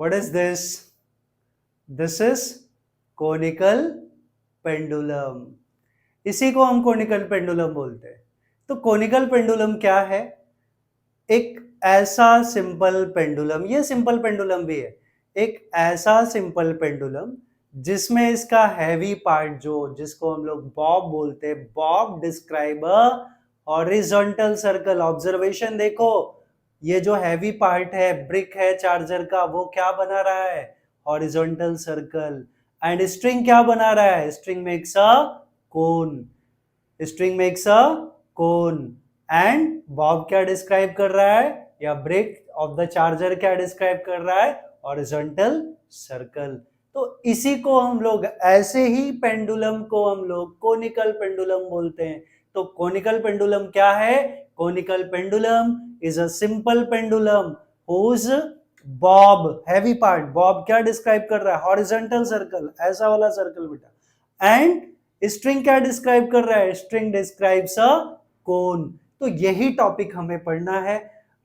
What is this? This is conical pendulum. इसी को हम कोनिकल पेंडुलम बोलते हैं। तो कोनिकल पेंडुलम क्या है? एक ऐसा सिंपल पेंडुलम, ये सिंपल पेंडुलम भी है, एक ऐसा सिंपल पेंडुलम जिसमें इसका हैवी पार्ट जिसको हम लोग बॉब बोलते हैं, Bob describe a horizontal circle. Observation देखो, ये जो हैवी पार्ट है, ब्रिक है चार्जर का, वो क्या बना रहा है? Horizontal circle. एंड स्ट्रिंग क्या बना रहा है? String makes a cone. String makes a cone. And Bob क्या डिस्क्राइब कर रहा है, या ब्रिक ऑफ द चार्जर क्या डिस्क्राइब कर रहा है? Horizontal circle. तो इसी को हम लोग, ऐसे ही पेंडुलम को हम लोग कोनिकल पेंडुलम बोलते हैं। तो कोनिकल पेंडुलम क्या है? Conical pendulum is a simple pendulum whose bob, heavy part, bob क्या डिस्क्राइब कर रहा है? हॉरिजॉन्टल सर्कल, ऐसा वाला सर्कल बेटा। एंड स्ट्रिंग क्या डिस्क्राइब कर रहा है? String describes a cone. तो यही टॉपिक हमें पढ़ना है।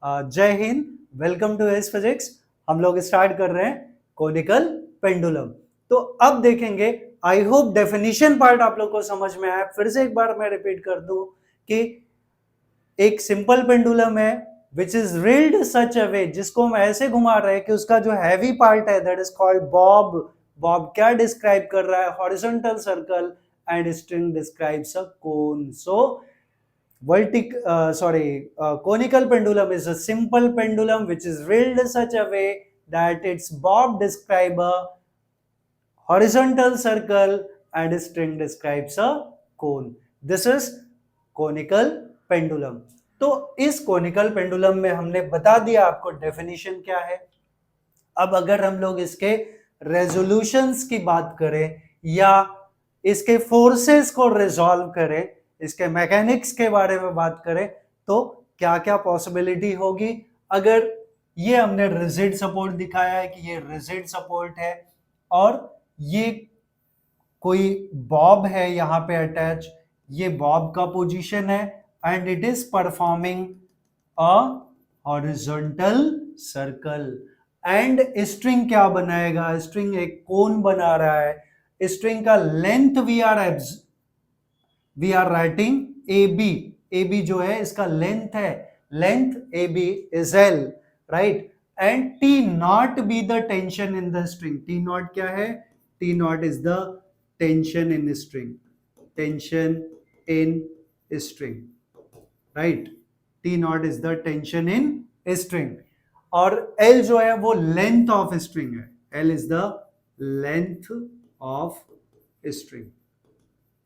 जय हिंद, वेलकम टू एस फिजिक्स। हम लोग स्टार्ट कर रहे हैं कोनिकल पेंडुलम। तो अब देखेंगे, आई होप डेफिनेशन पार्ट आप लोग को समझ में आया। फिर से एक बार मैं रिपीट कर दूं कि एक सिंपल पेंडुलम है विच इज रिल्ड सच अ वे, जिसको हम ऐसे घुमा रहे हैं कि उसका जो हैवी पार्ट है that is called Bob. Bob क्या डिस्क्राइब कर रहा है? Horizontal circle. And string describes a cone. So conical pendulum is a simple pendulum which is drilled such a way that its bob describe a horizontal circle and string describes a cone. This is conical pendulum. तो इस conical pendulum में हमने बता दिया आपको definition क्या है। अब अगर हम लोग इसके रेजोल्यूशंस की बात करें या इसके फोर्सेस को रिजॉल्व करें, इसके मैकेनिक्स के बारे में बात करें, तो क्या क्या पॉसिबिलिटी होगी। अगर ये हमने रिजिड सपोर्ट दिखाया है कि ये रिजिड सपोर्ट है और ये कोई बॉब है यहां पे अटैच, ये बॉब का पोजीशन है and it is performing a horizontal circle. And string क्या बनाएगा? स्ट्रिंग एक कोन बना रहा है। स्ट्रिंग का length we are writing A B. A B जो है इसका लेंथ है, length A B is L, right. And T naught be the tension in the string. T naught क्या है? T naught is the tension in string, tension in string, right. T naught is the tension in string. और L जो है वो length of string है। L is the length of string.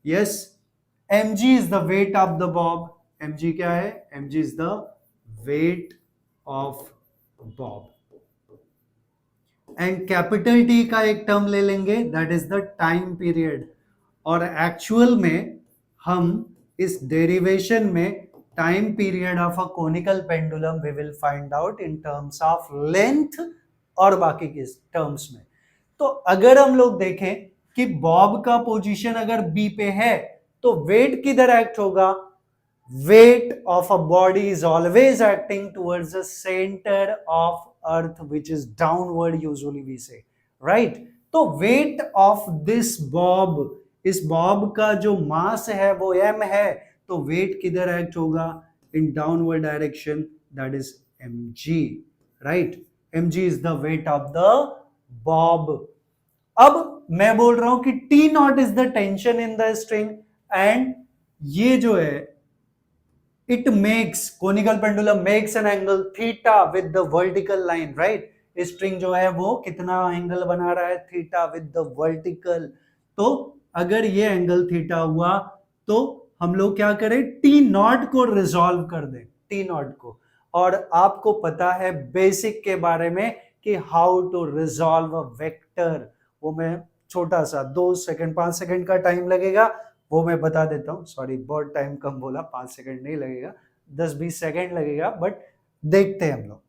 Yes, mg is the weight of the bob. mg क्या है? mg is the weight of bob. And capital T का एक term ले लेंगे, that is the time period. और actual में हम इस डेरिवेशन में time period of a conical pendulum we will find out in terms of length और बाकी के टर्म्स में। तो अगर हम लोग देखें कि बॉब का पोजीशन अगर बी पे है तो वेट किधर एक्ट होगा? weight of a body is always acting towards the center of earth, which is downward usually we say, right? तो weight of this bob, इस बॉब का जो मास है वो m है, तो weight किधर एक्ट होगा? in downward direction, that is mg, right? mg is the weight of the bob. अब मैं बोल रहा हूं कि T not is the tension in the string and ये जो है it makes, conical pendulum makes an angle theta with the vertical line, right? String जो है वो कितना एंगल बना रहा है? Theta with the vertical. तो अगर ये एंगल थीटा हुआ तो हम लोग क्या करें? टी नॉट को रिजॉल्व कर दें, टी नॉट को। और आपको पता है बेसिक के बारे में कि how to resolve a vector, वो मैं छोटा सा 2 सेकंड 5 सेकंड का टाइम लगेगा, वो मैं बता देता हूँ। सॉरी, बहुत टाइम कम बोला, 5 सेकंड नहीं लगेगा, 10-20 सेकंड लगेगा, बट देखते हैं हम लोग।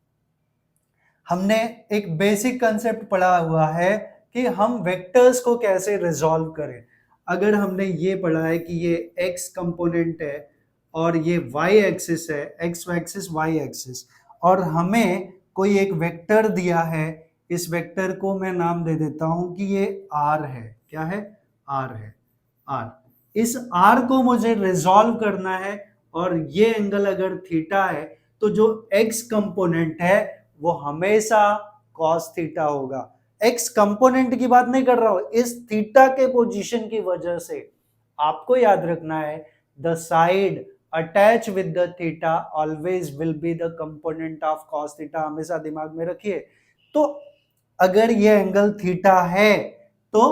हमने एक बेसिक कंसेप्ट पढ़ा हुआ है कि हम वेक्टर्स को कैसे रिजॉल्व करें। अगर हमने ये पढ़ा है कि ये x कंपोनेंट है और ये y एक्सिस है, x एक्सिस y एक्सिस, और हमें कोई एक वेक्टर दिया है इस वेक्टर को मैं नाम दे देता हूं कि ये r है। क्या है? r है। r, इस r को मुझे रिजॉल्व करना है, और ये एंगल अगर थीटा है तो जो x कंपोनेंट है वो हमेशा cos थीटा होगा। x कंपोनेंट की बात नहीं कर रहा हूं, इस थीटा के पोजीशन की वजह से आपको याद रखना है the side attach with the theta always will be the component of cos theta, हमेशा दिमाग में रखिए। तो अगर ये एंगल थीटा है तो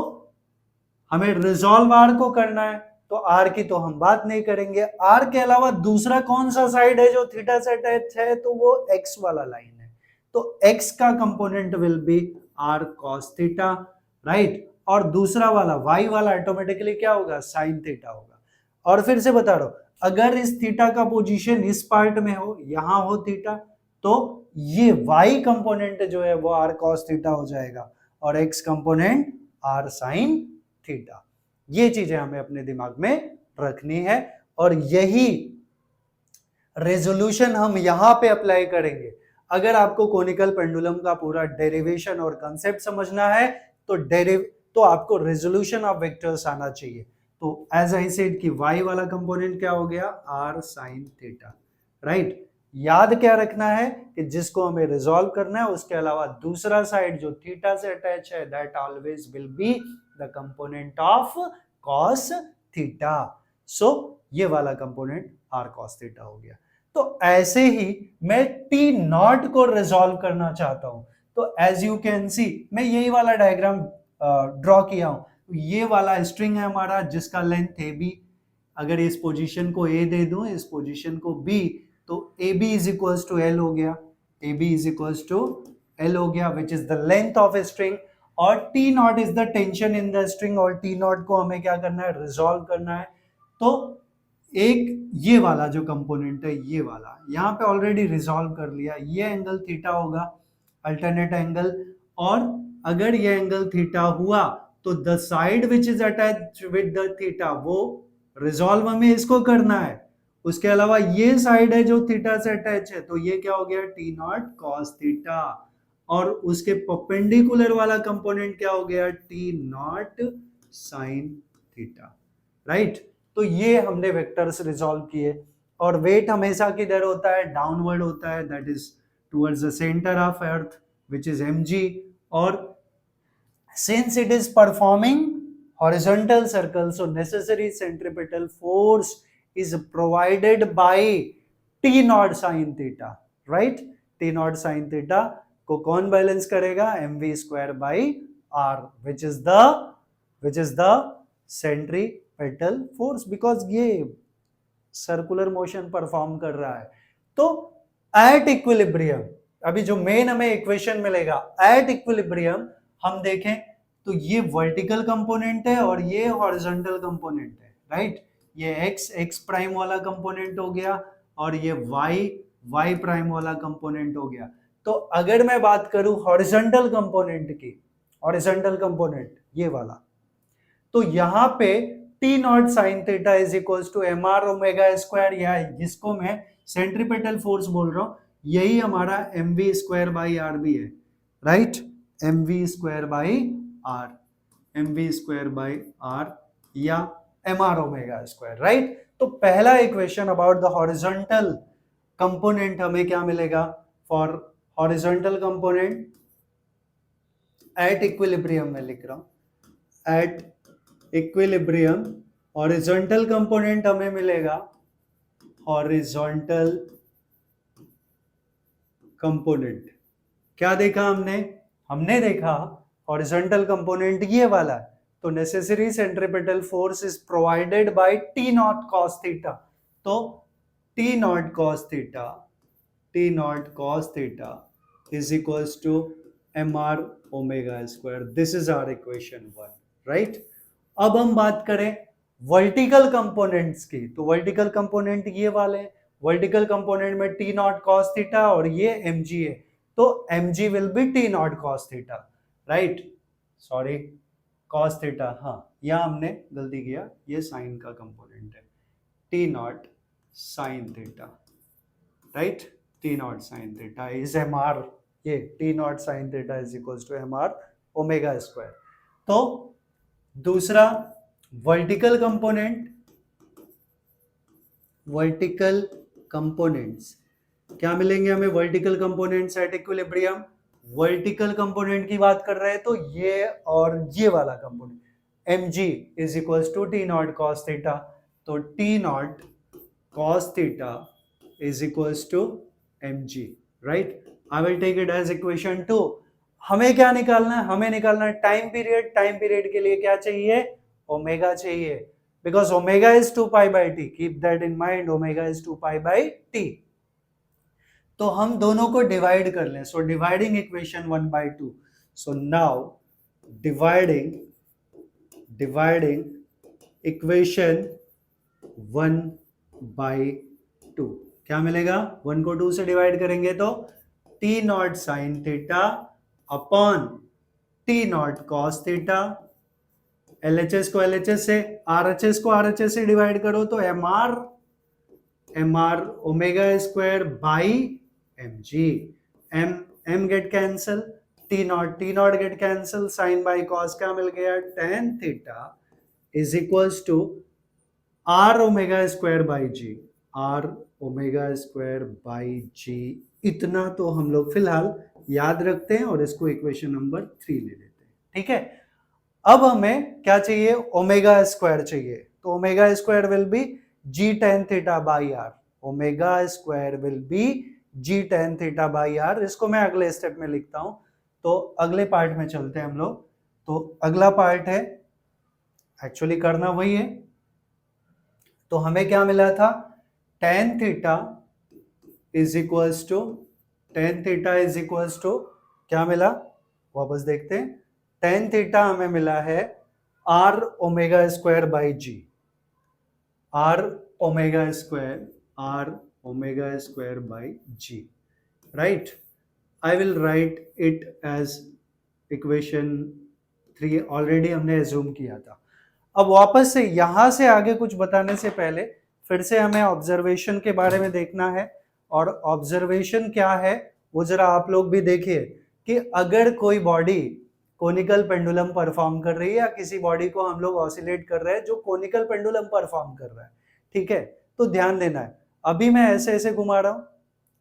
हमें रिजॉल्व आर को करना है, तो आर की तो हम बात नहीं करेंगे। आर के अलावा दूसरा कौन सा साइड है जो थीटा से अटैच है? तो वो एक्स वाला लाइन है, तो एक्स का component will be R cos theta, right. और दूसरा वाला वाई वाला ऑटोमेटिकली क्या होगा? साइन थीटा होगा। और फिर से बता रहा हूं, अगर इस थीटा का पोजीशन इस पार्ट में हो, यहां हो थीटा, तो ये वाई कंपोनेंट जो है वो आर कॉस थीटा हो जाएगा, और X component R sine theta. ये चीजें हमें अपने दिमाग में रखनी है, और यही रेजोल्यूशन हम यहां पे अप्लाई करेंगे। अगर आपको कोनिकल पेंडुलम का पूरा डेरिवेशन और कंसेप्ट समझना है तो आपको रेजोल्यूशन ऑफ वेक्टर्स आना चाहिए। तो एज आई सेड कि y वाला कंपोनेंट क्या हो गया? r sin theta, right. याद क्या रखना है कि जिसको हमें रिजॉल्व करना है उसके अलावा दूसरा साइड जो थीटा से अटैच है that always will be the component of cos theta. So ये वाला कंपोनेंट r cos थीटा हो गया। तो ऐसे ही मैं टी नॉट को रिजॉल्व करना चाहता हूं, तो एज यू कैन सी मैं यही वाला डायग्राम ड्रॉ किया हूं। ये वाला स्ट्रिंग है हमारा जिसका लेंथ ए बी, अगर इस पोजीशन को ए दे दूं, इस पोजीशन को बी, तो A B is equals to L हो गया, A B is equals to L हो गया, which is the length of a string, और T naught is the tension in the string, और टी नॉट को हमें क्या करना है? रिजॉल्व करना है। तो एक ये वाला जो कंपोनेंट है, ये वाला यहाँ पे ऑलरेडी रिजॉल्व कर लिया, ये एंगल थीटा होगा, अल्टरनेट एंगल। और अगर ये एंगल थीटा हुआ तो the side which is attach with the theta, वो रिजॉल्व हमें इसको करना है। उसके अलावा ये साइड है जो थीटा से अटैच है, तो ये क्या हो गया? T naught cos theta. और उसके परपेंडिकुलर वाला कंपोनेंट क्या हो गया? T naught sine theta, right. तो ये हमने वेक्टर्स रिजॉल्व किए, और वेट हमेशा किधर होता है? डाउनवर्ड होता है, that is towards the centre of earth which is mg। और since it is performing horizontal circle, so necessary centripetal force is provided by t naught sin theta, right। t naught sin theta को कौन balance करेगा? mv square by r, which is the centripetal force, because ये circular motion perform कर रहा है। तो at equilibrium, अभी जो मेन हमें इक्वेशन मिलेगा, एट इक्विलिब्रियम हम देखें तो ये वर्टिकल कंपोनेंट है और ये हॉरिजॉन्टल कंपोनेंट है, राइट। ये x प्राइम वाला कंपोनेंट हो गया, और ये y प्राइम वाला कंपोनेंट हो गया। तो अगर मैं बात करूं हॉरिजॉन्टल कंपोनेंट की, हॉरिजॉन्टल कंपोनेंट ये वाला, तो यहां पे T naught sine theta is equals to M R omega square, या जिसको मैं सेंट्रीपेटल फोर्स बोल रहा हूं, यही हमारा M V square by R भी है, right. M V square by R, M V square by R, या M R omega square, right. तो पहला equation about the horizontal component हमें क्या मिलेगा? For horizontal component at equilibrium में लिख रहा हूं, एट इक्विलिब्रियम हॉरिजॉन्टल कंपोनेंट हमें मिलेगा, हॉरिजॉन्टल कंपोनेंट। क्या देखा हमने देखा हॉरिजॉन्टल कंपोनेंट ये वाला है, तो necessary centripetal force is provided by T naught cos theta. तो T naught cos theta is equals to M R omega square. This is our equation 1, right. अब हम बात करें वर्टिकल कंपोनेंट्स की, तो वर्टिकल कंपोनेंट ये वाले हैं। वर्टिकल कंपोनेंट में टी नॉट कॉस थीटा और ये एम जी है, तो M G will be T naught cos theta, right. Sorry, cos theta, हाँ यहाँ हमने गलती किया, ये साइन का कंपोनेंट है, T naught sine theta, right. T naught sine theta is M R ये T naught sine theta is equal to M R omega square. तो दूसरा वर्टिकल कंपोनेंट, वर्टिकल कंपोनेंट्स क्या मिलेंगे हमें? Vertical components at equilibrium. Vertical component की बात कर रहे हैं तो ये और ये वाला component mg is equal to T naught cos theta. तो T naught cos theta is equals to mg, right? I will take it as equation 2. हमें क्या निकालना है? हमें निकालना है टाइम पीरियड। टाइम पीरियड के लिए क्या चाहिए? ओमेगा चाहिए, because omega is 2 pi by T. Keep that in mind, omega is 2 pi by T. तो हम दोनों को डिवाइड कर लें। So dividing equation 1 by 2। So now dividing equation 1 by 2 क्या मिलेगा? 1 को 2 से डिवाइड करेंगे तो T naught sine theta upon T naught cos theta. LHS को एलएचएस से, आरएचएस को आरएचएस से डिवाइड करो तो M R omega square by M G. M get cancel, T naught get cancel, sine by cos क्या मिल गया? Tan theta is equals to R omega square by G. R omega square by G, इतना तो हम लोग फिलहाल याद रखते हैं और इसको इक्वेशन नंबर 3 ले लेते हैं। ठीक है, अब हमें क्या चाहिए? ओमेगा स्क्वायर चाहिए। तो omega square will be G tan theta by R. Omega square will be G tan theta by R. इसको मैं अगले स्टेप में लिखता हूं। तो अगले पार्ट में चलते हैं हम लोग। तो अगला पार्ट है, एक्चुअली करना वही है। तो हमें क्या मिला था? Tan theta is equals to क्या मिला? वापस देखते हैं। टेन थीटा हमें मिला है R omega square by G. R omega square by G, right? I will write it as equation 3। Already हमने एज्यूम किया था। अब वापस से यहां से आगे कुछ बताने से पहले फिर से हमें ऑब्जर्वेशन के बारे में देखना है। और ऑब्जर्वेशन क्या है वो जरा आप लोग भी देखिए कि अगर कोई बॉडी कोनिकल पेंडुलम परफॉर्म कर रही है या किसी बॉडी को हम लोग ऑसिलेट कर रहे हैं जो कोनिकल पेंडुलम परफॉर्म कर रहा है, ठीक है, तो ध्यान देना है। अभी मैं ऐसे ऐसे घुमा रहा हूं,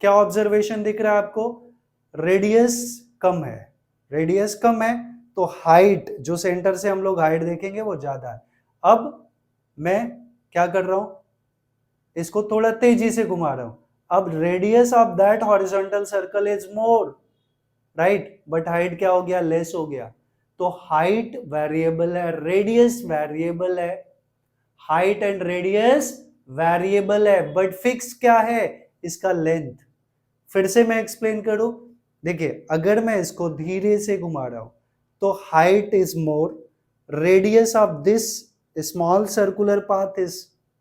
क्या ऑब्जर्वेशन दिख रहा है आपको? रेडियस कम है तो हाइट, जो सेंटर से हम लोग हाइट देखेंगे वो ज्यादा है। अब मैं क्या कर रहा हूं? इसको थोड़ा तेजी से घुमा रहा हूं। अब radius of that horizontal circle is more, right, but height क्या हो गया? लेस हो गया। तो हाइट वेरिएबल है, रेडियस वेरिएबल है। हाइट एंड रेडियस वेरिएबल है, बट फिक्स क्या है? इसका लेंथ। फिर से मैं एक्सप्लेन करूं, देखिए अगर मैं इसको धीरे से घुमा रहा हूं तो height is more, radius of this small circular path is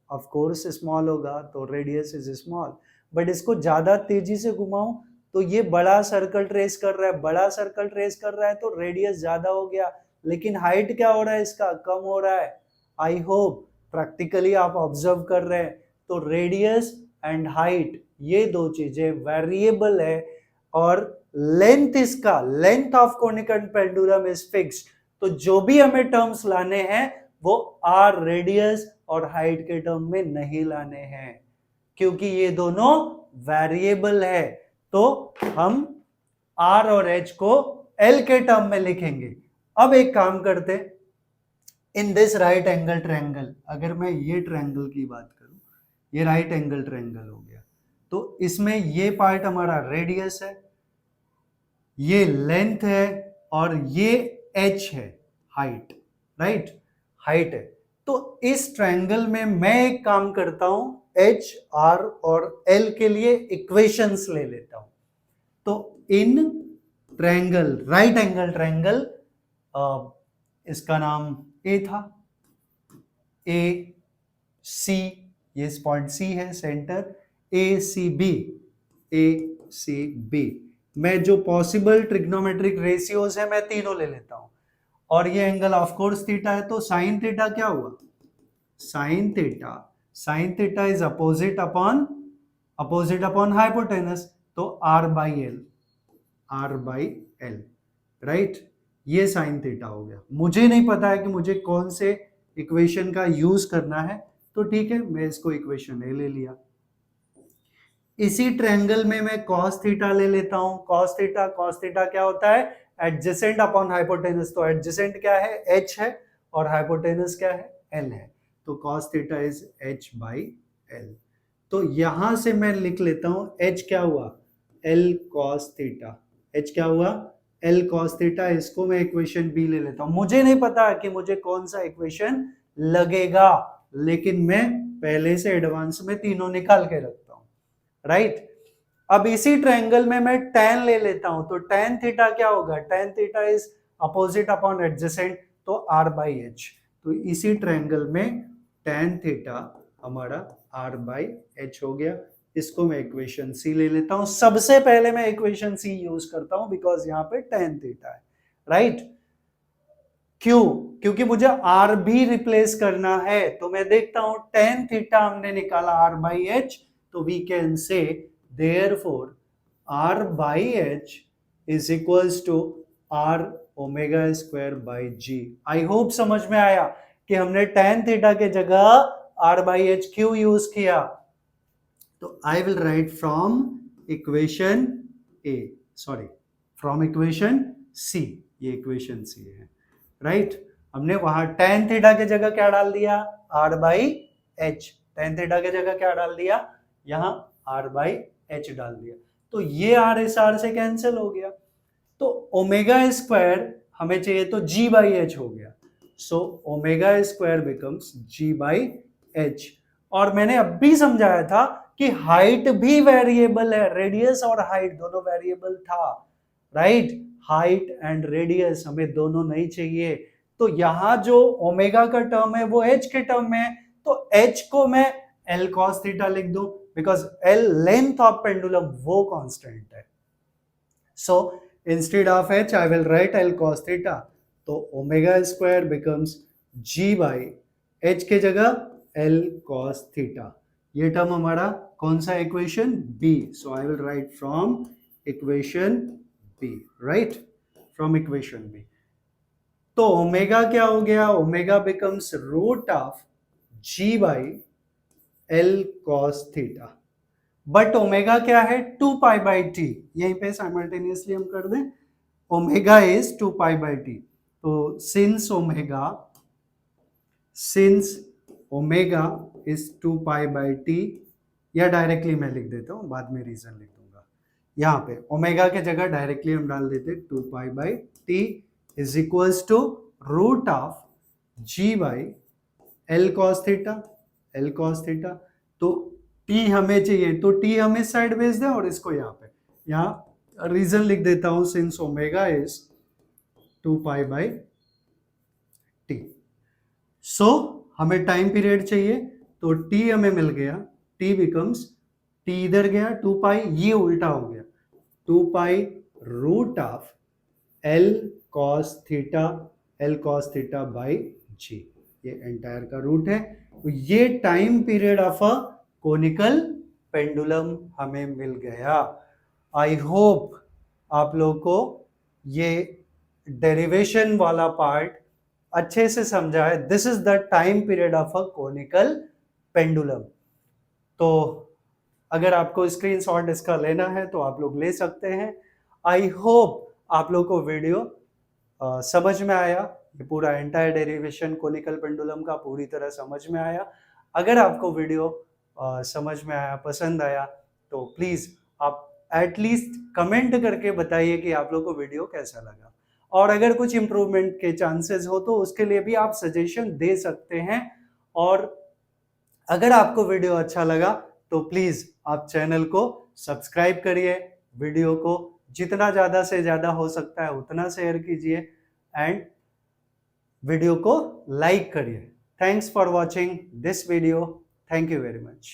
of course small होगा, तो रेडियस इज स्मॉल। बट इसको ज्यादा तेजी से घुमाऊं तो ये बड़ा सर्कल ट्रेस कर रहा है, तो रेडियस ज्यादा हो गया, लेकिन हाइट क्या हो रहा है? इसका कम हो रहा है। आई होप प्रैक्टिकली आप ऑब्जर्व कर रहे हैं। तो रेडियस एंड हाइट ये दो चीजें वेरिएबल है, और लेंथ, इसका length of conical pendulum is fixed. तो जो भी हमें टर्म्स लाने हैं वो आर रेडियस और हाइट के टर्म में नहीं लाने हैं, क्योंकि ये दोनों वेरिएबल है। तो हम आर और एच को एल के टर्म में लिखेंगे। अब एक काम करते, in this right angle triangle, अगर मैं ये ट्रायंगल की बात करूं, ये राइट एंगल ट्रायंगल हो गया, तो इसमें ये पार्ट हमारा रेडियस है, ये लेंथ है, और ये एच है, हाइट, राइट, हाइट है। तो इस ट्रायंगल में मैं एक काम करता हूं, एच, आर और एल के लिए इक्वेशंस ले लेता हूं। तो in triangle, right angle triangle, इसका नाम ए था, ए सी, ये पॉइंट सी है सेंटर, ए सी बी, मैं जो पॉसिबल ट्रिग्नोमेट्रिक रेशियोज है मैं तीनों ले लेता हूं, और ये एंगल ऑफ कोर्स थीटा है। तो साइन थीटा क्या हुआ? Sine theta is opposite upon hypotenuse, तो R by L, R by L, right. ये साइन थीटा हो गया। मुझे नहीं पता है कि मुझे कौन से इक्वेशन का यूज करना है, तो ठीक है, मैं इसको इक्वेशन ए ले लिया। इसी ट्रायंगल में मैं cos थीटा ले लेता हूं। cos थीटा क्या होता है? Adjacent upon hypotenuse. तो एडजेसेंट क्या है? h है, और हाइपोटेनस क्या है? l है। तो cos theta is h by l। तो यहां से मैं लिख लेता हूं h क्या हुआ? l cos theta. h क्या हुआ? l cos theta. इसको मैं इक्वेशन बी ले लेता हूं। मुझे नहीं पता कि मुझे कौन सा इक्वेशन लगेगा, लेकिन मैं पहले से एडवांस में तीनों निकाल के रखता हूं, राइट। अब इसी ट्रायंगल में मैं tan ले लेता हूं, तो tan थीटा क्या होगा? tan theta is opposite upon adjacent, तो r बाई एच। तो इसी ट्रायंगल में tan थीटा हमारा r बाई एच हो गया। इसको मैं इक्वेशन सी ले लेता हूं। सबसे पहले मैं इक्वेशन सी यूज करता हूं, बिकॉज यहां पे tan थीटा है, राइट। क्यों? क्योंकि मुझे r भी रिप्लेस करना है। तो मैं देखता हूं tan थीटा हमने निकाला r बाई एच, तो we can say therefore r by h is equals to r omega square by G. I hope समझ में आया कि हमने tan थीटा के जगह r by h क्यों यूज किया। तो I will write from equation A, sorry from equation C, ये इक्वेशन सी है, राइट। हमने वहां tan थीटा के जगह क्या डाल दिया? r by H. tan theta के जगह क्या डाल दिया? यहां r बाई एच डाल दिया। तो ये r इस r से कैंसिल हो गया। तो ओमेगा स्क्वायर हमें चाहिए, तो g बाई एच हो गया। So omega square becomes g by H. और मैंने अब भी समझाया था कि हाइट भी वेरिएबल है, रेडियस और हाइट दोनों वेरिएबल था, राइट। हाइट एंड रेडियस हमें दोनों नहीं चाहिए। तो यहां जो ओमेगा का टर्म है वो h के टर्म में है, तो h को मैं l cos थीटा लिख दूं, because l length of pendulum वो कांस्टेंट है। So instead of h I will write l cos theta. तो omega square becomes g by h के जगह l cos थीटा। ये टर्म हमारा कौन सा equation? B. So I will write from equation B, right, from equation B. तो omega क्या हो गया? Omega becomes root of g by L cos theta. But omega क्या है? 2 पाई बाई टी। यहीं पे साइमल्टेनियसली हम कर दें, omega is 2 pi by T. तो since omega is 2 pi by T, या डायरेक्टली मैं लिख देता हूं, बाद में रीजन लिख दूंगा। यहां पे ओमेगा के जगह डायरेक्टली हम डाल देते 2 pi by T is equals to root of G by L cos theta. तो टी हमें चाहिए, तो टी हम इस साइड भेज दें और इसको यहाँ रीजन लिख देता हूं, since omega is 2 pi by T. So हमें टाइम पीरियड चाहिए, तो टी हमें मिल गया। टी बिकम्स, टी इधर गया 2 पाई, ये उल्टा हो गया 2 pi root of L cos theta by G. ये एंटायर का रूट है। तो ये time period of a conical pendulum हमें मिल गया। आई होप आप लोग को ये डेरिवेशन वाला पार्ट अच्छे से समझा है। This is the time period of a conical pendulum. तो अगर आपको स्क्रीनशॉट इसका लेना है तो आप लोग ले सकते हैं। आई होप आप लोग को वीडियो समझ में आया। ये पूरा एंटायर डेरिवेशन कोनिकल पेंडुलम का पूरी तरह समझ में आया। अगर आपको वीडियो समझ में आया, पसंद आया, तो प्लीज आप एटलीस्ट कमेंट करके बताइए कि आप लोग को वीडियो कैसा लगा। और अगर कुछ इंप्रूवमेंट के चांसेस हो तो उसके लिए भी आप सजेशन दे सकते हैं। और अगर आपको वीडियो अच्छा लगा तो प्लीज आप चैनल को सब्सक्राइब करिए, वीडियो को जितना ज्यादा से ज्यादा हो सकता है उतना शेयर कीजिए, एंड वीडियो को लाइक करिए। Thanks for watching this video. Thank you very much.